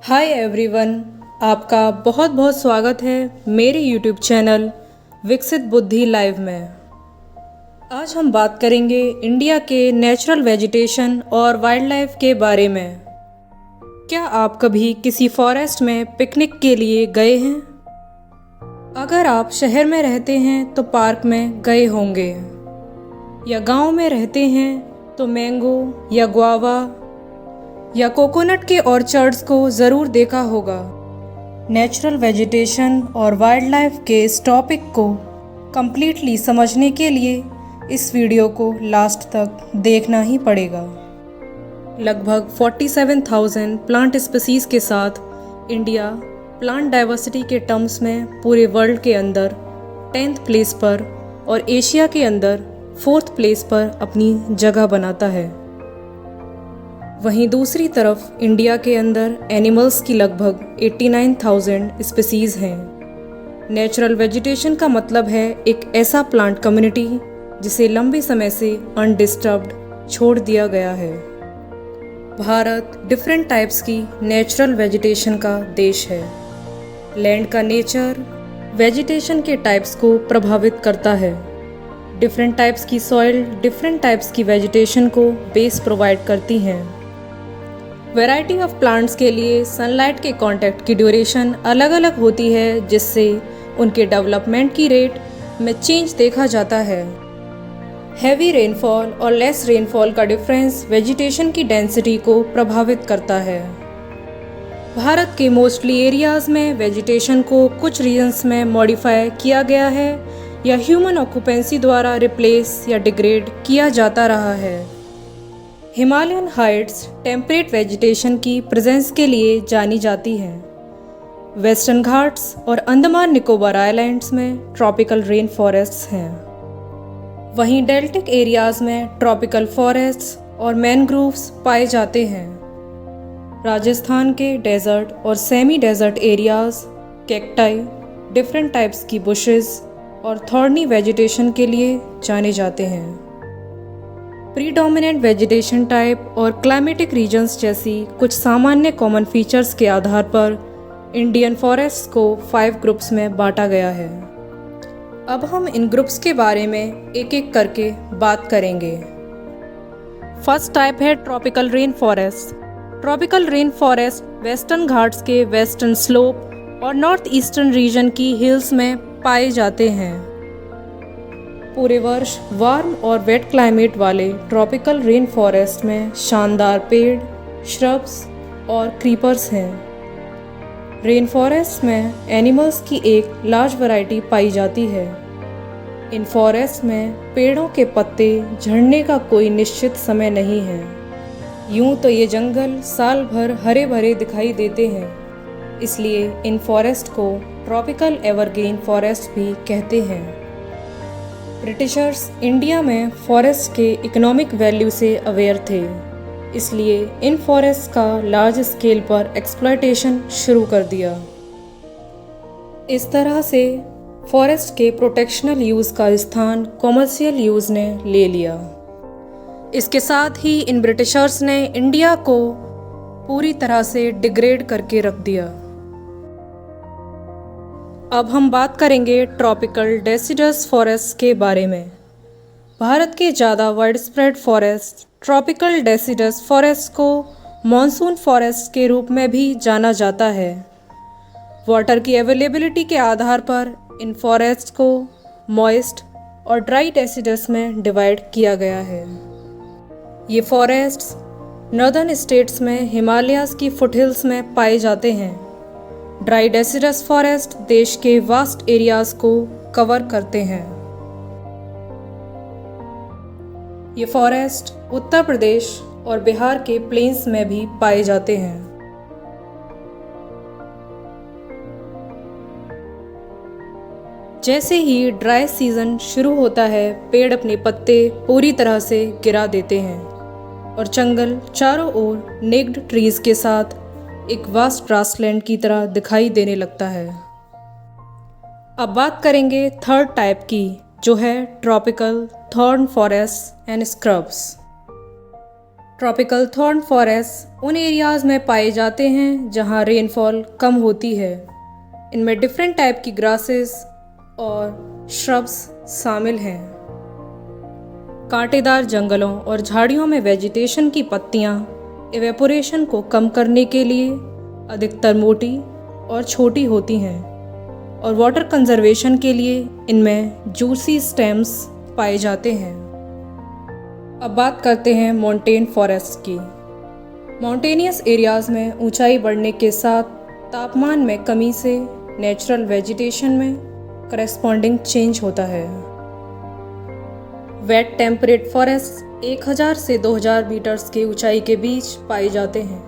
Hi everyone, आपका बहुत बहुत स्वागत है मेरे यूट्यूब चैनल विकसित बुद्धि लाइव में। आज हम बात करेंगे इंडिया के नेचुरल वेजिटेशन और वाइल्ड लाइफ के बारे में। क्या आप कभी किसी फॉरेस्ट में पिकनिक के लिए गए हैं? अगर आप शहर में रहते हैं तो पार्क में गए होंगे, या गांव में रहते हैं तो मैंगो या गुआवा या कोकोनट के ऑर्चर्ड्स को ज़रूर देखा होगा। नेचुरल वेजिटेशन और वाइल्ड लाइफ के इस टॉपिक को कम्प्लीटली समझने के लिए इस वीडियो को लास्ट तक देखना ही पड़ेगा। लगभग 47,000 प्लांट स्पीसीज़ के साथ इंडिया प्लांट डाइवर्सिटी के टर्म्स में पूरे वर्ल्ड के अंदर 10th प्लेस पर और एशिया के अंदर 4th प्लेस पर अपनी जगह बनाता है। वहीं दूसरी तरफ इंडिया के अंदर एनिमल्स की लगभग 89,000 स्पीसीज़ हैं। नेचुरल वेजिटेशन का मतलब है एक ऐसा प्लांट कम्युनिटी जिसे लंबे समय से अनडिस्टर्ब्ड छोड़ दिया गया है। भारत डिफरेंट टाइप्स की नेचुरल वेजिटेशन का देश है। लैंड का नेचर वेजिटेशन के टाइप्स को प्रभावित करता है। डिफरेंट टाइप्स की सॉइल डिफरेंट टाइप्स की वेजिटेशन को बेस प्रोवाइड करती हैं। वैरायटी ऑफ प्लांट्स के लिए सनलाइट के कांटेक्ट की ड्यूरेशन अलग अलग होती है, जिससे उनके डेवलपमेंट की रेट में चेंज देखा जाता है। हैवी रेनफॉल और लेस रेनफॉल का डिफरेंस वेजिटेशन की डेंसिटी को प्रभावित करता है। भारत के मोस्टली एरियाज़ में वेजिटेशन को कुछ रीजन्स में मॉडिफाई किया गया है या ह्यूमन ऑक्यूपेंसी द्वारा रिप्लेस या डिग्रेड किया जाता रहा है। हिमालयन हाइट्स टेम्परेट वेजिटेशन की प्रेजेंस के लिए जानी जाती हैं। वेस्टर्न घाट्स और अंडमान निकोबार आइलैंड्स में ट्रॉपिकल रेन फॉरेस्ट्स हैं। वहीं डेल्टिक एरियाज़ में ट्रॉपिकल फॉरेस्ट्स और मैनग्रोव्स पाए जाते हैं। राजस्थान के डेजर्ट और semi desert areas cacti, different types की बुशेस और थॉर्नी वेजिटेशन के लिए जाने जाते हैं। प्रीडोमिनेंट वेजिटेशन टाइप और क्लाइमेटिक रीजन्स जैसी कुछ सामान्य कॉमन फीचर्स के आधार पर इंडियन फॉरेस्ट्स को 5 ग्रुप्स में बांटा गया है। अब हम इन ग्रुप्स के बारे में एक एक करके बात करेंगे। फर्स्ट टाइप है tropical rain forest. Tropical rain forest western Ghats के वेस्टर्न स्लोप और नॉर्थ ईस्टर्न रीजन की हिल्स में पाए जाते हैं। पूरे वर्ष वार्म और वेट क्लाइमेट वाले ट्रॉपिकल रेन फॉरेस्ट में शानदार पेड़, श्रब्स और क्रीपर्स हैं। रेन फॉरेस्ट में एनिमल्स की एक लार्ज वैरायटी पाई जाती है। इन फॉरेस्ट में पेड़ों के पत्ते झड़ने का कोई निश्चित समय नहीं है। यूं तो ये जंगल साल भर हरे भरे दिखाई देते हैं, इसलिए इन फॉरेस्ट को ट्रॉपिकल एवरग्रीन फॉरेस्ट भी कहते हैं। ब्रिटिशर्स इंडिया में फॉरेस्ट के इकोनॉमिक वैल्यू से अवेयर थे, इसलिए इन फॉरेस्ट का लार्ज स्केल पर एक्सप्लॉयटेशन शुरू कर दिया। इस तरह से फॉरेस्ट के प्रोटेक्शनल यूज़ का स्थान कॉमर्शियल यूज़ ने ले लिया। इसके साथ ही इन ब्रिटिशर्स ने इंडिया को पूरी तरह से डिग्रेड करके रख दिया। अब हम बात करेंगे ट्रॉपिकल डेसिडस फॉरेस्ट के बारे में। भारत के ज़्यादा wide spread forest tropical deciduous forest को मॉनसून फॉरेस्ट के रूप में भी जाना जाता है। वाटर की अवेलेबिलिटी के आधार पर इन फॉरेस्ट को मॉइस्ट और ड्राई डेसिडस में डिवाइड किया गया है। ये फॉरेस्ट्स नॉर्दर्न स्टेट्स में हिमालयाज़ की फुटहिल्स में पाए जाते हैं। ड्राई डेसिडस फॉरेस्ट देश के वास्ट एरियाज को कवर करते हैं। ये फॉरेस्ट उत्तर प्रदेश और बिहार के प्लेन्स में भी पाए जाते हैं। जैसे ही ड्राई सीजन शुरू होता है, पेड़ अपने पत्ते पूरी तरह से गिरा देते हैं और जंगल चारों ओर नेक्ड ट्रीज के साथ एक वास्ट ग्रासलैंड की तरह दिखाई देने लगता है। अब बात करेंगे थर्ड टाइप की, जो है tropical thorn forest and scrubs. Tropical thorn forest उन एरियाज़ में पाए जाते हैं जहां रेनफॉल कम होती है। इनमें डिफरेंट टाइप की ग्रासेस और श्रब्स शामिल हैं। कांटेदार जंगलों और झाड़ियों में वेजिटेशन की पत्तियां इवेपोरेशन को कम करने के लिए अधिकतर मोटी और छोटी होती हैं और वाटर कंजर्वेशन के लिए इनमें जूसी स्टेम्स पाए जाते हैं। अब बात करते हैं माउंटेन फॉरेस्ट की। माउंटेनियस एरियाज़ में ऊंचाई बढ़ने के साथ तापमान में कमी से नेचुरल वेजिटेशन में करेस्पॉन्डिंग चेंज होता है। वेट टेम्परेट फॉरेस्ट 1000 से 2000 मीटर्स की ऊंचाई के बीच पाए जाते हैं,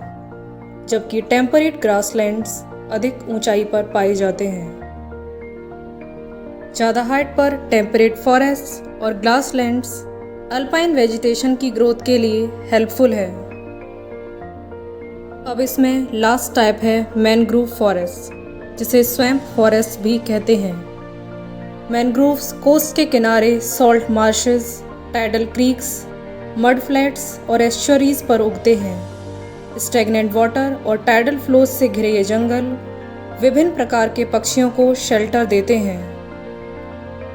जबकि टेम्परेट ग्रासलैंड्स अधिक ऊंचाई पर पाए जाते हैं। ज़्यादा हाइट पर टेम्परेट फॉरेस्ट और ग्रासलैंड्स अल्पाइन वेजिटेशन की ग्रोथ के लिए हेल्पफुल है। अब इसमें लास्ट टाइप है मैनग्रोव फॉरेस्ट, जिसे स्वैम्प फॉरेस्ट भी कहते हैं। मैनग्रोव्स कोस्ट के किनारे salt marches, tidal creeks, mud flats और एस्चुरीज पर उगते हैं। स्टैग्नेंट वाटर और टाइडल फ्लोज से घिरे ये जंगल विभिन्न प्रकार के पक्षियों को शेल्टर देते हैं।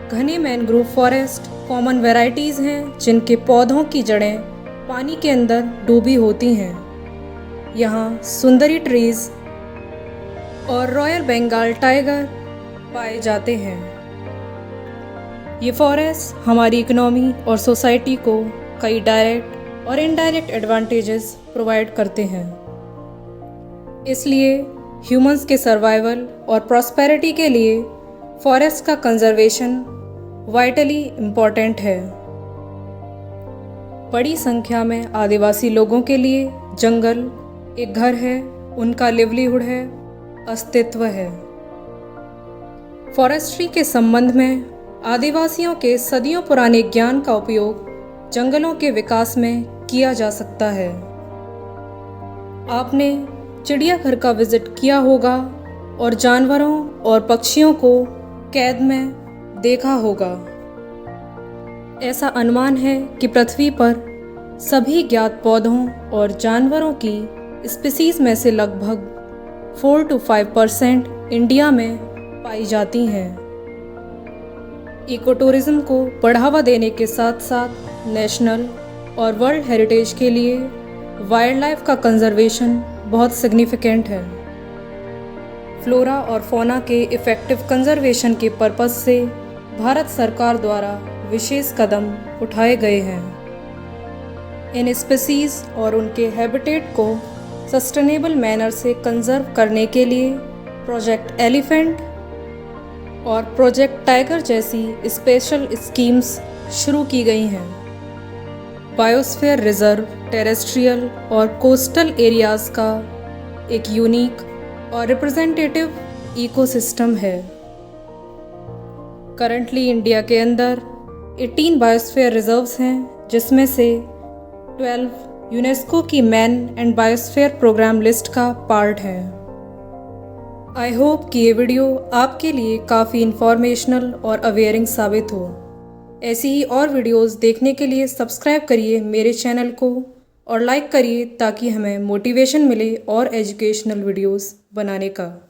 घने मैनग्रोव फॉरेस्ट कॉमन वैरायटीज़ हैं जिनके पौधों की जड़ें पानी के अंदर डूबी होती हैं। यहाँ सुंदरी ट्रीज और रॉयल बंगाल टाइगर पाए जाते हैं। ये फॉरेस्ट हमारी इकोनॉमी और सोसाइटी को कई डायरेक्ट और इनडायरेक्ट एडवांटेजेस प्रोवाइड करते हैं। इसलिए ह्यूमंस के सर्वाइवल और प्रॉस्पेरिटी के लिए फॉरेस्ट का कंजर्वेशन वाइटली इम्पॉर्टेंट है। बड़ी संख्या में आदिवासी लोगों के लिए जंगल एक घर है, उनका लिवलीहुड है, अस्तित्व है। फॉरेस्ट्री के संबंध में आदिवासियों के सदियों पुराने ज्ञान का उपयोग जंगलों के विकास में किया जा सकता है। आपने चिड़ियाघर का विजिट किया होगा और जानवरों और पक्षियों को कैद में देखा होगा। ऐसा अनुमान है कि पृथ्वी पर सभी ज्ञात पौधों और जानवरों की स्पीसीज में से लगभग 4 to 5% इंडिया में पाई जाती हैं। इकोटूरिज्म को बढ़ावा देने के साथ साथ नेशनल और वर्ल्ड हेरिटेज के लिए वाइल्ड लाइफ का कंजर्वेशन बहुत सिग्निफिकेंट है। फ्लोरा और फौना के इफ़ेक्टिव कंजर्वेशन के पर्पस से भारत सरकार द्वारा विशेष कदम उठाए गए हैं। इन स्पीसीज और उनके हैबिटेट को सस्टेनेबल मैनर से कंजर्व करने के लिए प्रोजेक्ट एलिफेंट और प्रोजेक्ट टाइगर जैसी स्पेशल स्कीम्स शुरू की गई हैं। बायोस्फीयर रिजर्व टेरेस्ट्रियल और कोस्टल एरियाज़ का एक यूनिक और रिप्रेजेंटेटिव इकोसिस्टम है। करंटली इंडिया के अंदर 18 बायोस्फीयर रिजर्व्स हैं, जिसमें से 12 यूनेस्को की man and biosphere programme list का पार्ट है। आई होप कि ये वीडियो आपके लिए काफ़ी इंफॉर्मेशनल और अवेयरिंग साबित हो। ऐसी ही और वीडियोस देखने के लिए सब्सक्राइब करिए मेरे चैनल को और लाइक करिए ताकि हमें मोटिवेशन मिले और एजुकेशनल वीडियोस बनाने का।